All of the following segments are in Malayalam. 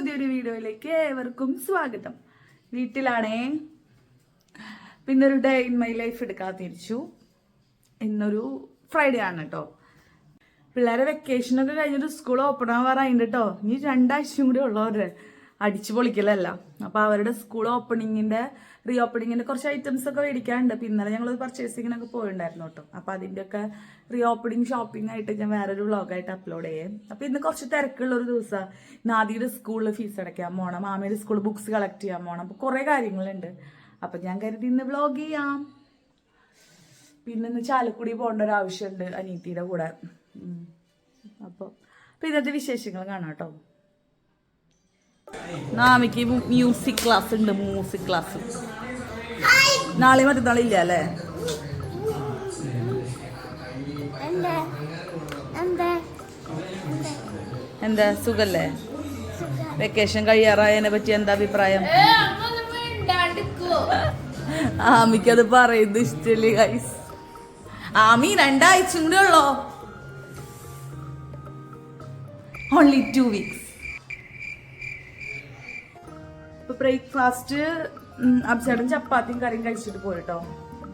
പുതിയൊരു വീഡിയോയിലേക്ക് ഏവർക്കും സ്വാഗതം. വീട്ടിലാണേ. പിന്നൊരു ഡേ ഇൻ മൈ ലൈഫ് എടുക്കാൻ തിരിച്ചു. ഇന്നൊരു ഫ്രൈഡേ ആണ് കേട്ടോ. പിള്ളേരെ വെക്കേഷനൊക്കെ കഴിഞ്ഞിട്ട് സ്കൂൾ ഓപ്പൺ ആവാറായിട്ടുണ്ട് കേട്ടോ. ഇനി 2 ആഴ്ചയും കൂടി ഉള്ളവരുടെ അടിച്ചു പൊളിക്കലല്ല. അപ്പോൾ അവരുടെ സ്കൂൾ റീ ഓപ്പണിങ്ങിന്റെ കുറച്ച് ഐറ്റംസ് ഒക്കെ മേടിക്കാനുണ്ട്. അപ്പം ഇന്നലെ ഞങ്ങൾ പർച്ചേസിങ്ങിനൊക്കെ പോയിട്ടുണ്ടായിരുന്നു കേട്ടോ. അപ്പം അതിൻ്റെയൊക്കെ റീ ഓപ്പണിങ് ഷോപ്പിംഗ് ആയിട്ട് ഞാൻ വേറൊരു വ്ളോഗായിട്ട് അപ്ലോഡ് ചെയ്യും. അപ്പം ഇന്ന് കുറച്ച് തിരക്കുള്ളൊരു ദിവസമാണ്. നാദിയുടെ സ്കൂളിൽ ഫീസ് അടയ്ക്കാൻ പോകണം, മാമയുടെ സ്കൂളിൽ ബുക്സ് കളക്ട് ചെയ്യാൻ പോകണം. അപ്പോൾ കുറേ കാര്യങ്ങളുണ്ട്. അപ്പം ഞാൻ കരുതി ഇന്ന് വ്ളോഗ് ചെയ്യാം. പിന്നെ ഇന്ന് ചാലക്കുടി പോകേണ്ട ഒരു ആവശ്യമുണ്ട് അനീത്തിയുടെ കൂടെ. അപ്പോൾ ഇന്നത്തെ വിശേഷങ്ങൾ കാണാം കേട്ടോ. നാമിക്ക് മ്യൂസിക് ക്ലാസ് ഉണ്ട്. മ്യൂസിക് ക്ലാസ് നാളെ മറ്റന്നാളെ ഇല്ല അല്ലേ? എന്താ സുഖല്ലേ? വെക്കേഷൻ കഴിയാറായതിനെ പറ്റി എന്താ അഭിപ്രായം? ആമിക്കത് പറയുന്നത് ഇഷ്ടല്ലേ ഗൈസ്? ആമി 2 ആഴ്ച കൂടെ ഉള്ളോ? Only 2 weeks. ബ്രേക്ക്ഫാസ്റ്റ് അബ്സേടൻ ചപ്പാത്തിയും കറിയും കഴിച്ചിട്ട് പോയിട്ടോ.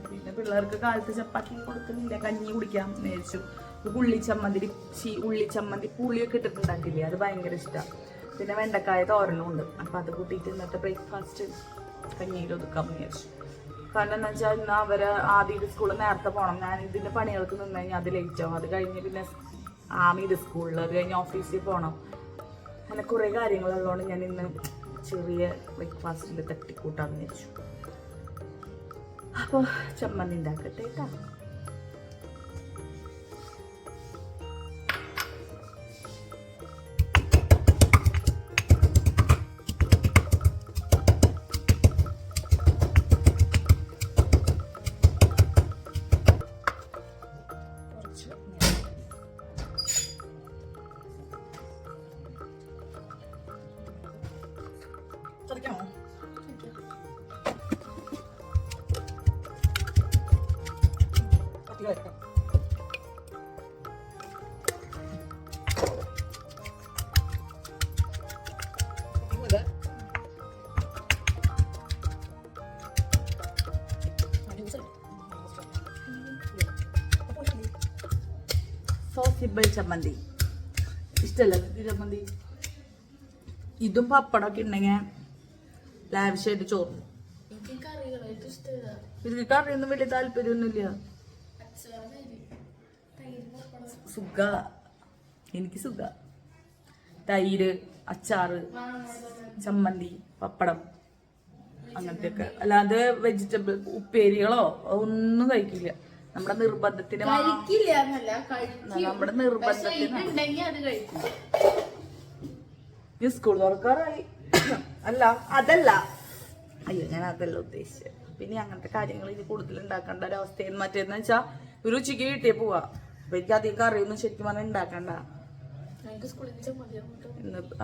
പിന്നെ പിള്ളേർക്ക് കാലത്ത് ചപ്പാത്തി കൊടുക്കുന്നില്ല, കഞ്ഞി കുടിക്കാം എന്ന് വിചാരിച്ചു. ഉള്ളിച്ചമ്മന്തി പുളിയൊക്കെ ഇട്ടിട്ടുണ്ടാക്കില്ലേ, അത് ഭയങ്കര ഇഷ്ടമാണ്. പിന്നെ വെണ്ടക്കായ തോരനും ഉണ്ട്. അപ്പം അത് കൂട്ടിയിട്ട് ഇന്നത്തെ ബ്രേക്ക്ഫാസ്റ്റ് കഞ്ഞിയിൽ ഒതുക്കാമെന്ന് വിചാരിച്ചു. കാരണം എന്താ വെച്ചാൽ ഇന്ന് അവര് ആദ്യം സ്കൂളിൽ നേരത്തെ പോകണം. ഞാൻ ഇതിൻ്റെ പണികൾക്ക് നിന്ന് കഴിഞ്ഞാൽ അത് ലേറ്റ് ആവും. അത് കഴിഞ്ഞ് പിന്നെ ആമിയുടെ സ്കൂളിൽ, അത് കഴിഞ്ഞ് ഓഫീസിൽ പോകണം. അങ്ങനെ കുറേ കാര്യങ്ങളുള്ളതുകൊണ്ട് ഞാൻ ഇന്ന് ചെറിയ ബ്രേക്ക്ഫാസ്റ്റിൽ തട്ടിക്കൂട്ടാന്ന് വെച്ചു. അപ്പോൾ ചമ്മന്തി ഉണ്ടാക്കട്ടെ കേട്ടോ. സോസിബിൾ ചമ്മന്തി ഇഷ്ടമല്ല ചമ്മന്തി. ഇതും പപ്പടമൊക്കെ ഉണ്ടെങ്കിൽ ലാവിഷായിട്ട് ചോറും. ഇതിന് കറിയൊന്നും വലിയ താല്പര്യമൊന്നുമില്ല. സുഖ എനിക്ക് സുഖ തൈര്, അച്ചാറ്, ചമ്മന്തി, പപ്പടം അങ്ങനത്തെയൊക്കെ. അല്ലാതെ വെജിറ്റബിൾ ഉപ്പേരികളോ ഒന്നും കഴിക്കില്ല. നമ്മുടെ നിർബന്ധത്തിന് സ്കൂൾ തുറക്കാറായി. അല്ല അതല്ല, അയ്യോ ഞാൻ അതല്ല ഉദ്ദേശിച്ചത്. പിന്നെ അങ്ങനത്തെ കാര്യങ്ങൾ ഇനി കൂടുതൽ ഉണ്ടാക്കേണ്ട ഒരവസ്ഥയിൽ മറ്റേന്ന് വെച്ചാൽ ഒരു ഉച്ചയ്ക്ക് വീട്ടിൽ പോവാ. അപ്പൊ എനിക്ക് അധികം കറിയൊന്നും ശരിക്കും പറഞ്ഞാൽ ഉണ്ടാക്കണ്ട.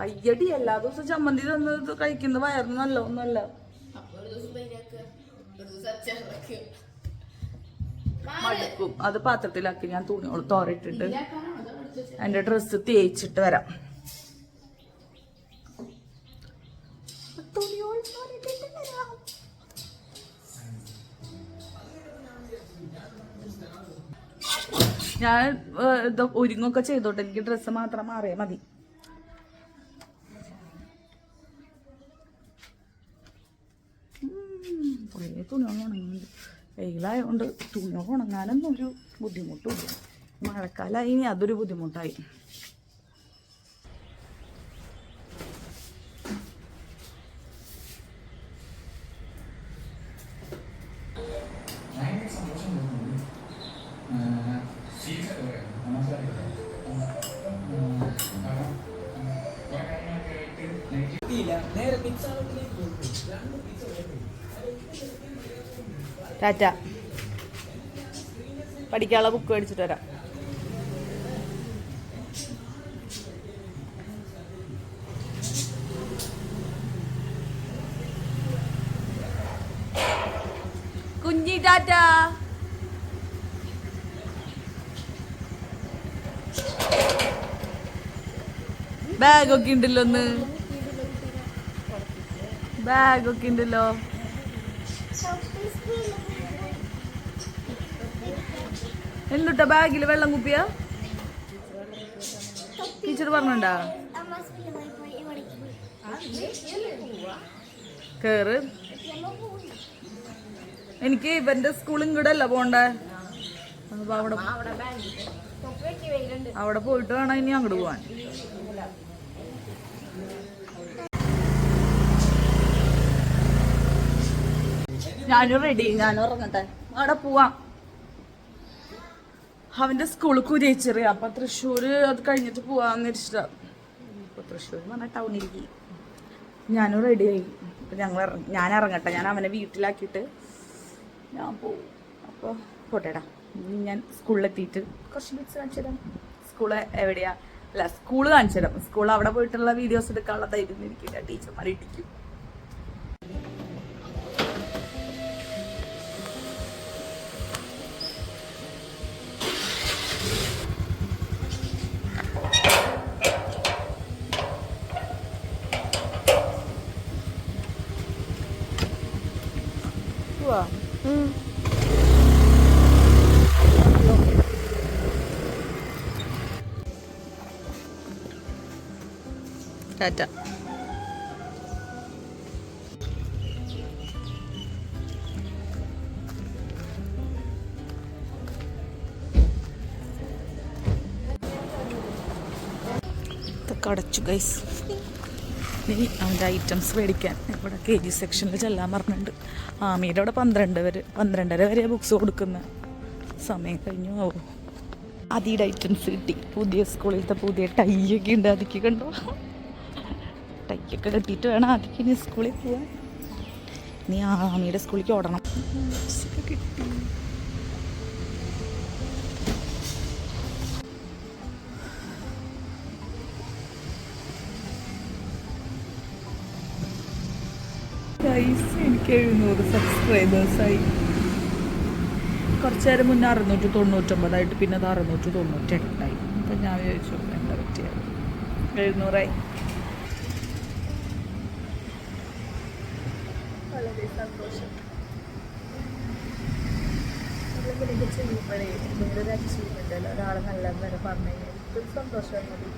അയ്യടി എല്ലാ ദിവസവും ചമ്മന്തി തന്നത് കഴിക്കുന്ന വയറിന് നല്ല ഒന്നുമല്ല. മടുക്കും. അത് പാത്രത്തിലാക്കി ഞാൻ തുണിയോട് തോരയിട്ടിട്ട് എന്റെ ഡ്രസ്സ് തേച്ചിട്ട് വരാം. ഞാൻ ഒരുങ്ങൊക്കെ ചെയ്തോട്ടെ, എനിക്ക് ഡ്രസ്സ് മാത്രം മാറിയാൽ മതി. കുറേ തുണികൾ ഉണങ്ങുന്നുണ്ട്. വെയിലായതുകൊണ്ട് തുണിയൊക്കെ ഉണങ്ങാനൊന്നും ഒരു ബുദ്ധിമുട്ടുമില്ല. മഴക്കാലമായി ഇനി അതൊരു ബുദ്ധിമുട്ടായി. ടാറ്റ. പഠിക്കാനുള്ള ബുക്ക് മേടിച്ചിട്ട് വരാം. കുഞ്ഞി ടാറ്റ. ബാഗൊക്കെ ഉണ്ടല്ലോ ഒന്ന്. ബാഗൊക്കെ ഉണ്ടല്ലോ. എന്തുട്ടാ ബാഗില് വെള്ളം കുപ്പിയാ? ടീച്ചർ പറഞ്ഞിണ്ടാ കേറ്? എനിക്ക് ഇവന്റെ സ്കൂളും കൂടെ അല്ല പോണ്ടേ. അപ്പൊ അവിടെ പോയിട്ട് വേണം ഇനി അങ്ങോട്ട് പോവാൻ. ഞാനും റെഡി, ഞാനും ഇറങ്ങട്ടെ. അവിടെ പോവാം. അവന്റെ സ്കൂള് കുരിയച്ചെറിയ. അപ്പൊ തൃശ്ശൂര് അത് കഴിഞ്ഞിട്ട് പോവാന്ന് വെച്ചിട്ടാ. ഇപ്പൊ തൃശ്ശൂർ പറഞ്ഞ ടൗണിലേക്ക് ഞാനും റെഡിയായി. അപ്പൊ ഞാൻ ഇറങ്ങട്ടെ. ഞാൻ അവനെ വീട്ടിലാക്കിയിട്ട് ഞാൻ പോവും. അപ്പൊ പോട്ടേടാ. ഞാൻ സ്കൂളിലെത്തിയിട്ട് കുറച്ച് ബിറ്റ്സ് കാണിച്ചു തരാം. സ്കൂള് എവിടെയാ? അല്ല, സ്കൂള് കാണിച്ചു തരാം. സ്കൂൾ അവിടെ പോയിട്ടുള്ള വീഡിയോസ് എടുക്കാനുള്ള ധൈര്യം ഇരിക്കില്ല. ടീച്ചർമാർ ഇടിക്കും. ടാറ്റ. ഇതൊക്കെ അടച്ചു ഗൈസ്. ഇനി അവൻ്റെ ഐറ്റംസ് മേടിക്കാൻ ഇവിടെ KG സെക്ഷനിൽ ചെല്ലാൻ പറഞ്ഞിട്ടുണ്ട്. ആമീടെ അവിടെ 12:30 വരെ ബുക്സ് കൊടുക്കുന്ന സമയം കഴിഞ്ഞു. ആവും. അതിയുടെ ഐറ്റംസ് കിട്ടി. പുതിയ സ്കൂളിലത്തെ പുതിയ ടൈയൊക്കെ ഉണ്ട്. അതിക്ക് കണ്ടോ? ടൈയൊക്കെ കെട്ടിയിട്ട് വേണം അതിക്ക് ഇനി സ്കൂളിൽ പോവാൻ. നീ ആമിയുടെ സ്കൂളിലേക്ക് ഓടണം. കിട്ടി. എനിക്ക് 700 സബ്സ്ക്രൈബേഴ്സായി. കുറച്ചു നേരം മുന്നേ 699 പിന്നെ അത് 698. അപ്പം ഞാൻ വിചാരിച്ചു എന്താ പറ്റിയത്, 700ആയി. വളരെ സന്തോഷം. എന്തെങ്കിലുമൊക്കെ ചെയ്യുമ്പോഴേ എന്തെങ്കിലും ഒരു അച്ചീവ്മെൻ്റ് അല്ല, ഒരാൾ നല്ല വരെ പറഞ്ഞു കഴിഞ്ഞാൽ ഒരു സന്തോഷം മതി.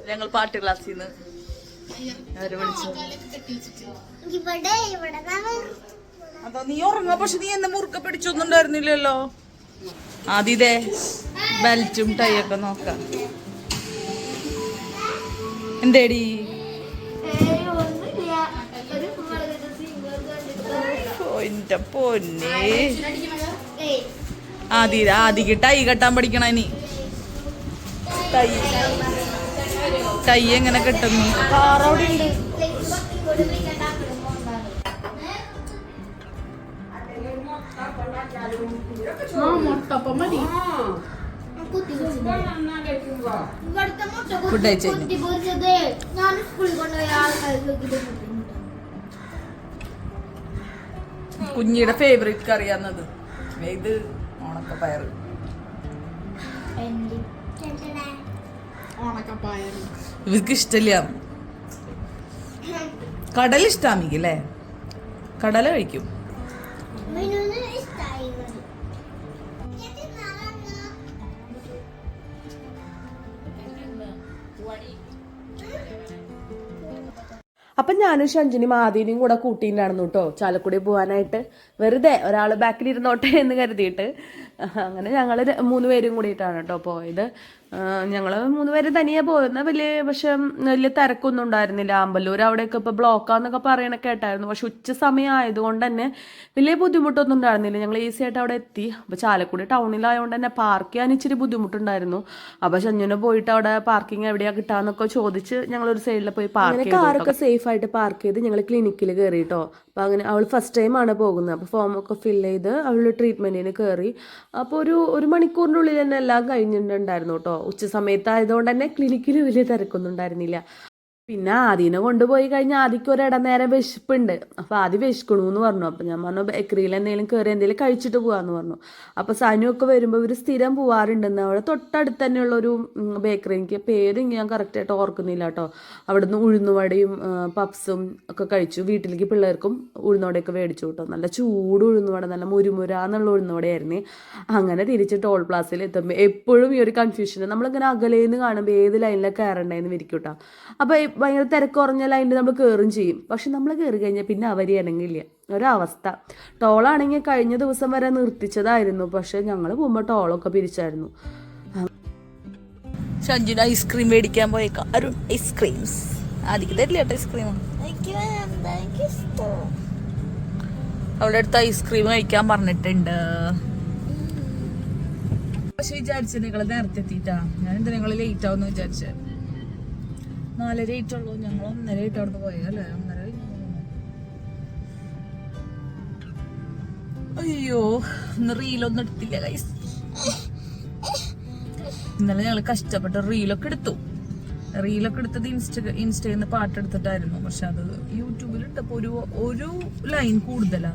ഞങ്ങൾ പാട്ട് ക്ലാസ്സിൽ നിന്ന് അവര് വിളിച്ചു. അതോ നീ ഉറങ്ങാ? പക്ഷെ നീ എന്നെ മുറുക്ക പിടിച്ചൊന്നുണ്ടായിരുന്നില്ലല്ലോ. ആദ്യത്തെ ബെൽറ്റും ടൈയൊക്കെ നോക്കാം. എന്തേടി എന്റെ പൊന്നെ. ആദിക്ക് ടൈ കെട്ടാൻ പഠിക്കണ. ഇനി ടൈ എങ്ങനെ കെട്ടുന്നു? കാറവിടെ ഉണ്ട്. ഫുഡ് കഴിച്ചു. കുഞ്ഞിയുടെ ഫേവറേറ്റ് കറിയാന്നത് ഇത് ഓണക്കപ്പയറ്. ഇവർക്ക് ഇഷ്ടമില്ല. കടല ഇഷ്ടാമിക്കല്ലേ? കടല കഴിക്കും. അപ്പം ഞാനും ഷഞ്ജിനിയും ആദ്യനും കൂടെ കൂട്ടിയിട്ടുണ്ടായിരുന്നു കേട്ടോ ചാലക്കുടി പോകാനായിട്ട്. വെറുതെ ഒരാൾ ബാക്കിലിരുന്നോട്ടെ എന്ന് കരുതിയിട്ട് അങ്ങനെ ഞങ്ങൾ 3 പേരും കൂടിയിട്ടാണ് കേട്ടോ പോയത്. ഞങ്ങൾ 3 പേര് തനിയെ പോയിരുന്ന വലിയ തിരക്കൊന്നും ഉണ്ടായിരുന്നില്ല. അമ്പലൂർ അവിടെയൊക്കെ ഇപ്പോൾ ബ്ലോക്കാന്നൊക്കെ പറയണ കേട്ടായിരുന്നു. പക്ഷെ ഉച്ച സമയം ആയതുകൊണ്ട് തന്നെ വലിയ ബുദ്ധിമുട്ടൊന്നും ഉണ്ടായിരുന്നില്ല. ഞങ്ങൾ ഈസി ആയിട്ട് അവിടെ എത്തി. അപ്പോൾ ചാലക്കുടി ടൗണിലായതുകൊണ്ട് തന്നെ പാർക്ക് ചെയ്യാൻ ഇച്ചിരി ബുദ്ധിമുട്ടുണ്ടായിരുന്നു. അപ്പോൾ ഷഞ്ജുനെ പോയിട്ട് അവിടെ പാർക്കിംഗ് എവിടെയാണ് കിട്ടാന്നൊക്കെ ചോദിച്ച് ഞങ്ങളൊരു സൈഡിൽ പോയി പാർക്ക് ചെയ്തു. കാറൊക്കെ സേഫ് ആയിട്ട് പാർക്ക് ചെയ്ത് ഞങ്ങൾ ക്ലിനിക്കിൽ കയറി കേട്ടോ. അപ്പോൾ അങ്ങനെ അവൾ ഫസ്റ്റ് ടൈമാണ് പോകുന്നത്. അപ്പോൾ ഫോമൊക്കെ ഫില്ല് ചെയ്ത് അവൾ ട്രീറ്റ്മെൻറ്റിന് കയറി. അപ്പോൾ ഒരു മണിക്കൂറിൻ്റെ ഉള്ളിൽ തന്നെ എല്ലാം കഴിഞ്ഞിട്ടുണ്ടായിരുന്നു കേട്ടോ. ഉച്ച സമയത്തായതുകൊണ്ട് തന്നെ ക്ലിനിക്കിൽ വലിയ തിരക്കൊന്നും ഉണ്ടായിരുന്നില്ല. പിന്നെ ആദ്യനെ കൊണ്ടുപോയി കഴിഞ്ഞാൽ ആദ്യക്ക് ഒരിടനേരം വിശപ്പുണ്ട്. അപ്പോൾ ആദ്യം വിശക്കണമെന്ന് പറഞ്ഞു. അപ്പോൾ ഞാൻ പറഞ്ഞു ബേക്കറിയിൽ എന്തെങ്കിലും കയറി എന്തെങ്കിലും കഴിച്ചിട്ട് പോകാമെന്ന് പറഞ്ഞു. അപ്പോൾ സനുവൊക്കെ വരുമ്പോൾ ഇവർ സ്ഥിരം പോവാറുണ്ടെന്ന്. അവിടെ തൊട്ടടുത്ത് തന്നെയുള്ളൊരു ബേക്കറി, എനിക്ക് പേര് ഞാൻ കറക്റ്റായിട്ട് ഓർക്കുന്നില്ല കേട്ടോ. അവിടുന്ന് ഉഴുന്നുവടയും പപ്സും ഒക്കെ കഴിച്ചു. വീട്ടിലേക്ക് പിള്ളേർക്കും ഉഴുന്നുവടയൊക്കെ മേടിച്ചു കേട്ടോ. നല്ല ചൂട് ഉഴുന്നുവട, നല്ല മുരുമുരാന്നുള്ള ഉഴുന്നുവടയായിരുന്നു. അങ്ങനെ തിരിച്ച് ടോൾ പ്ലാസയിൽ എത്തുമ്പോൾ എപ്പോഴും ഈ ഒരു കൺഫ്യൂഷൻ, നമ്മളിങ്ങനെ അകലേന്ന് കാണുമ്പോൾ ഏത് ലൈനിലാണ് കയറേണ്ടതെന്ന് വിരിക്കും കേട്ടോ. അപ്പോൾ ഭയങ്കര തിരക്ക് കുറഞ്ഞ ലൈനിൽ നമ്മൾ കയറും ചെയ്യും. പക്ഷെ നമ്മൾ കയറി കഴിഞ്ഞാൽ പിന്നെ അവർ ഇണങ്ങില്ല, ഒരവസ്ഥ. ടോളാണെങ്കിൽ കഴിഞ്ഞ ദിവസം വരെ നിർത്തിച്ചതായിരുന്നു. പക്ഷെ ഞങ്ങൾ പോകുമ്പോൾ ടോളൊക്കെ പിരിച്ചായിരുന്നു. ഷഞ്ജുന് ഐസ്ക്രീം മേടിക്കാൻ പോയേക്കാം. അരുൺ ഐസ്ക്രീംസ് ആദ്യം തരില്ല കേട്ടോ ഐസ്ക്രീം. അവളുടെ അടുത്ത് ഐസ്ക്രീം കഴിക്കാൻ പറഞ്ഞിട്ടുണ്ട്. പക്ഷെ വിചാരിച്ചത് നിങ്ങള് നേരത്തെ എത്തിയിട്ടാ. ഞാൻ എന്താ നിങ്ങള് ലേറ്റ് ആവുമെന്ന് വിചാരിച്ചത്. 4:30 ഉള്ളൂ. ഞങ്ങൾ 1:30 അവിടെ പോയല്ലേ. 1:30 അയ്യോ, ഇന്ന് റീലൊന്നും എടുത്തില്ല ഗൈസ്. ഇന്നലെ ഞങ്ങൾ കഷ്ടപ്പെട്ട് റീലൊക്കെ എടുത്തു. റീലൊക്കെ എടുത്തത് ഇൻസ്റ്റയിൽ നിന്ന് പാട്ടെടുത്തിട്ടായിരുന്നു. പക്ഷെ അത് യൂട്യൂബിലിട്ടപ്പോ ഒരു ലൈൻ കൂടുതലാ.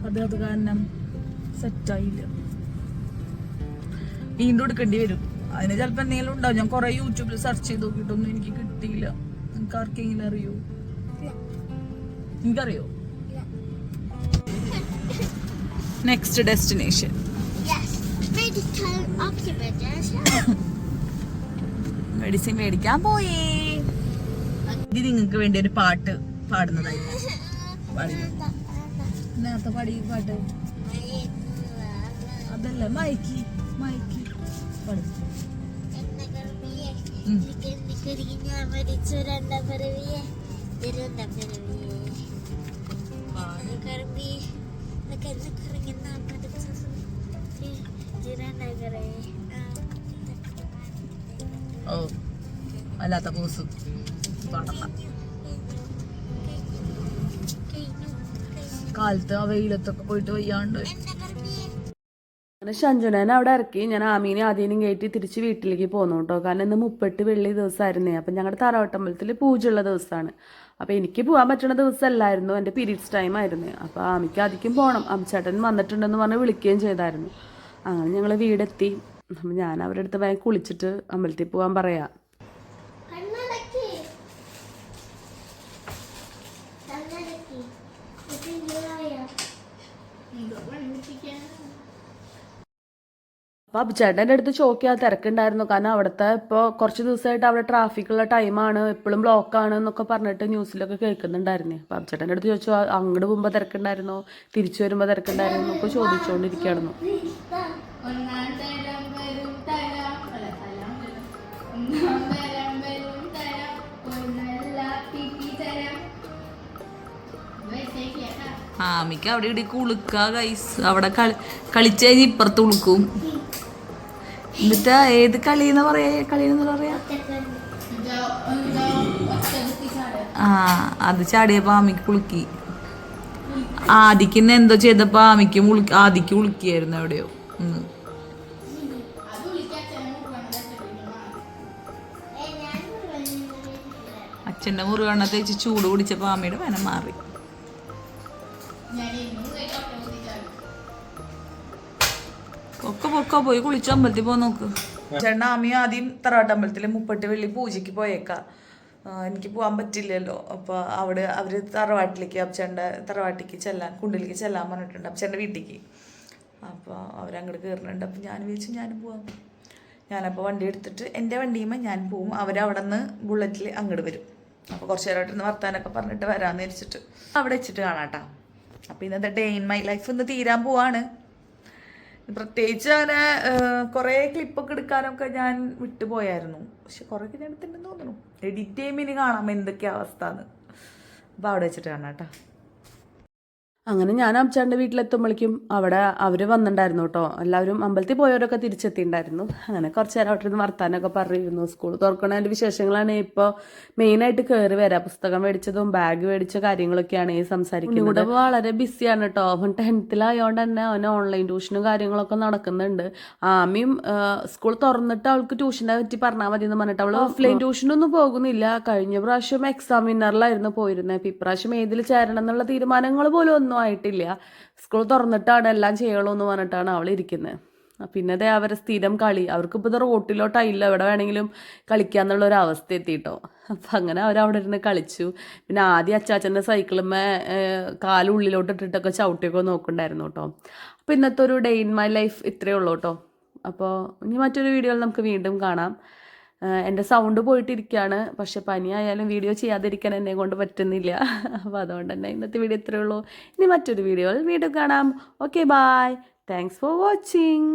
അത് കാരണം സെറ്റായില്ല. വീണ്ടും എടുക്കേണ്ടി വരും. അതിന് ചിലപ്പോൾ എന്തെങ്കിലും ഉണ്ടാവും. ഞാൻ കുറെ യൂട്യൂബിൽ സെർച്ച് ചെയ്ത് നോക്കിയിട്ടൊന്നും എനിക്ക് കിട്ടിയില്ല. നിങ്ങൾക്ക് ആർക്കെങ്കിലും അറിയോ? എനിക്കറിയോ? നെക്സ്റ്റ് ഡെസ്റ്റിനേഷൻ മെഡിസിൻ മേടിക്കാൻ പോയി. ഇത് നിങ്ങൾക്ക് വേണ്ടി ഒരു പാട്ട് പാടുന്നതായി. നേരത്തെ പാടി പാട്ട് അതല്ല, മയക്കി പാടും. ഓ അല്ലാത്ത പോസ് പാടണ്ട. കാലത്ത് ആ വെയിലത്തൊക്കെ പോയിട്ട് വയ്യാണ്ട്. അങ്ങനെ ഷഞ്ജുനെ അവിടെ ഇറക്കി. ഞാൻ ആമീനെ ആദ്യം കയറ്റി തിരിച്ച് വീട്ടിലേക്ക് പോന്നു കേട്ടോ. കാരണം ഇന്ന് 30 വെള്ളി ദിവസമായിരുന്നേ. അപ്പം ഞങ്ങളുടെ തറവാട്ടമ്പലത്തിൽ പൂജയുള്ള ദിവസമാണ്. അപ്പോൾ എനിക്ക് പോകാൻ പറ്റുന്ന ദിവസമല്ലായിരുന്നു, എൻ്റെ പീരീഡ്സ് ടൈം ആയിരുന്നു. അപ്പോൾ ആമിക്ക് ആദ്യം പോകണം. അമ്മച്ചേട്ടൻ വന്നിട്ടുണ്ടെന്ന് പറഞ്ഞ് വിളിക്കുകയും ചെയ്തായിരുന്നു. അങ്ങനെ ഞങ്ങൾ വീടെത്തി. അപ്പം ഞാൻ അവരുടെ അടുത്ത് വേഗം കുളിച്ചിട്ട് അമ്പലത്തിൽ പോകാൻ പറയാം. അപ്പോൾ അബിച്ചേട്ടൻ്റെ അടുത്ത് ചോദിക്കാൻ തിരക്കുണ്ടായിരുന്നു. കാരണം അവിടുത്തെ ഇപ്പോൾ കുറച്ച് ദിവസമായിട്ട് അവിടെ ട്രാഫിക്കുള്ള ടൈമാണ്, എപ്പോഴും ബ്ലോക്കാണ് എന്നൊക്കെ പറഞ്ഞിട്ട് ന്യൂസിലൊക്കെ കേൾക്കുന്നുണ്ടായിരുന്നു. അപ്പോൾ അബിച്ചേട്ടൻ്റെ അടുത്ത് ചോദിച്ചു അങ്ങോട്ട് പോകുമ്പോൾ തിരക്കുണ്ടായിരുന്നോ, തിരിച്ചു വരുമ്പോൾ തിരക്കുണ്ടായിരുന്നു എന്നൊക്കെ ചോദിച്ചുകൊണ്ടിരിക്കുകയായിരുന്നു. ആമിക്ക് അവിടെ ഇവിടെ കുളുക്ക ഗൈസ്. അവിടെ കളിച്ചു കഴിഞ്ഞ് ഇപ്പുറത്ത് കുളുക്കും. എന്നിട്ട് ഏത് കളിന്ന് പറയാ, കളിന്ന് പറയാ, അത് ചാടിയപ്പോ ആമിക്ക് കുളുക്കി. ആദിക്കിന്ന് എന്തോ ചെയ്തപ്പോ ആദിക്ക് കുളുക്കിയായിരുന്നു എവിടെയോ. അച്ഛൻ്റെ മുറുകണ്ണ തേച്ച് ചൂട് കുടിച്ചപ്പോ ആമിയുടെ വേനം മാറി. ഒക്കെ പോയി കുളിച്ചു അമ്പലത്തിൽ പോ നോക്ക്. ചേട്ടൻ ആമി ആദ്യം തറവാട്ടമ്പലത്തിൽ 30 വെള്ളി പൂജയ്ക്ക് പോയേക്കാം. എനിക്ക് പോകാൻ പറ്റില്ലല്ലോ. അപ്പോൾ അവിടെ അവർ തറവാട്ടിലേക്ക്, അപ്പച്ചേൻ്റെ തറവാട്ടിലേക്ക് ചെല്ലാൻ, കുണ്ടിലേക്ക് ചെല്ലാൻ പറഞ്ഞിട്ടുണ്ട്, അപ്പച്ചേൻ്റെ വീട്ടിലേക്ക്. അപ്പോൾ അവരങ്ങോട്ട് കയറുന്നുണ്ട്. അപ്പോൾ ഞാൻ വിചാരിച്ചു ഞാനും പോവാം. ഞാനപ്പോൾ വണ്ടി എടുത്തിട്ട് എൻ്റെ വണ്ടിയുമ്പോൾ ഞാൻ പോവും. അവരവിടെ നിന്ന് ബുള്ളറ്റിൽ അങ്ങോട്ട് വരും. അപ്പോൾ കുറച്ച് നേരമായിട്ടിരുന്ന് വർത്താനൊക്കെ പറഞ്ഞിട്ട് വരാമെന്ന് വെച്ചിട്ട് അവിടെ വെച്ചിട്ട് കാണാം കേട്ടോ. അപ്പോൾ ഇന്നത്തെ ഡേ ഇൻ മൈ ലൈഫ് ഒന്ന് തീരാൻ പോവാണ്. പ്രത്യേകിച്ച് അങ്ങനെ കുറേ ക്ലിപ്പൊക്കെ എടുക്കാനൊക്കെ ഞാൻ വിട്ടുപോയായിരുന്നു. പക്ഷെ കുറേയൊക്കെ ഞാൻ എടുത്തിട്ടുണ്ടെന്ന് തോന്നുന്നു. എഡിറ്റ് ചെയ്യുമ്പോൾ ഇനി കാണാം എന്തൊക്കെയാ അവസ്ഥ എന്ന്. അപ്പോൾ അവിടെ വെച്ചിട്ട് കാണാം കേട്ടോ. അങ്ങനെ ഞാൻ അമ്മച്ചാൻ്റെ വീട്ടിലെത്തുമ്പോഴേക്കും അവിടെ അവർ വന്നിട്ടുണ്ടായിരുന്നു കേട്ടോ. എല്ലാവരും അമ്പലത്തിൽ പോയവരൊക്കെ തിരിച്ചെത്തിയിട്ടുണ്ടായിരുന്നു. അങ്ങനെ കുറച്ച് നേരം അവിടെ ഇരുന്ന് വർത്താനൊക്കെ പറഞ്ഞിരുന്നു. സ്കൂൾ തുറക്കണതിൻ്റെ വിശേഷങ്ങളാണ് ഇപ്പോൾ മെയിനായിട്ട് കയറി വരാം. പുസ്തകം മേടിച്ചതും ബാഗ് മേടിച്ച കാര്യങ്ങളൊക്കെയാണ് ഈ സംസാരിക്കുന്നത്. ഇവിടെ വളരെ ബിസിയാണ് കേട്ടോ. അവൻ 10th-ലായതുകൊണ്ട് തന്നെ അവന് ഓൺലൈൻ ട്യൂഷനും കാര്യങ്ങളൊക്കെ നടക്കുന്നുണ്ട്. ആമിയും സ്കൂൾ തുറന്നിട്ട് അവൾക്ക് ട്യൂഷനെ പറ്റി പറഞ്ഞാൽ മതി എന്ന് പറഞ്ഞിട്ട് അവൾ ഓഫ്ലൈൻ ട്യൂഷനൊന്നും പോകുന്നില്ല. കഴിഞ്ഞ പ്രാവശ്യം എക്സാം വിന്നറിലായിരുന്നു പോയിരുന്നത്. അപ്പം ഇപ്രാവശ്യം ഏതിൽ ചേരണം എന്നുള്ള തീരുമാനങ്ങൾ പോലും ഒന്നും ആയിട്ടില്ല. സ്കൂൾ തുറന്നിട്ടാണ് എല്ലാം ചെയ്യുള്ളൂ എന്ന് പറഞ്ഞിട്ടാണ് അവൾ ഇരിക്കുന്നത്. പിന്നെ അതേ അവരെ സ്ഥിരം കളി, അവർക്കിപ്പോൾ ഇത് റോട്ടിലോട്ടായില്ല, എവിടെ വേണമെങ്കിലും കളിക്കാന്നുള്ളൊരു അവസ്ഥ എത്തിയിട്ടോ. അപ്പം അങ്ങനെ അവരവിടെ ഇരുന്ന് കളിച്ചു. പിന്നെ ആദ്യം അച്ചാച്ചൻ്റെ സൈക്കിളുമ്മേ കാലുള്ളിലോട്ട് ഇട്ടിട്ടൊക്കെ ചവിട്ടിയൊക്കെ നോക്കണ്ടായിരുന്നു കേട്ടോ. അപ്പോൾ ഇന്നത്തെ ഒരു ഡേ ഇൻ മൈ ലൈഫ് ഇത്രയേ ഉള്ളൂ കേട്ടോ. അപ്പോൾ ഇനി മറ്റൊരു വീഡിയോയിൽ നമുക്ക് വീണ്ടും കാണാം. എൻ്റെ സൗണ്ട് പോയിട്ടിരിക്കുകയാണ്. പക്ഷെ പനിയായാലും വീഡിയോ ചെയ്യാതിരിക്കാൻ എന്നെ കൊണ്ട് പറ്റുന്നില്ല. അപ്പോൾ അതുകൊണ്ട് തന്നെ ഇന്നത്തെ വീഡിയോ ഇത്രയേ ഉള്ളൂ. ഇനി മറ്റൊരു വീഡിയോയിൽ വീണ്ടും കാണാം. Okay, bye. Thanks for watching.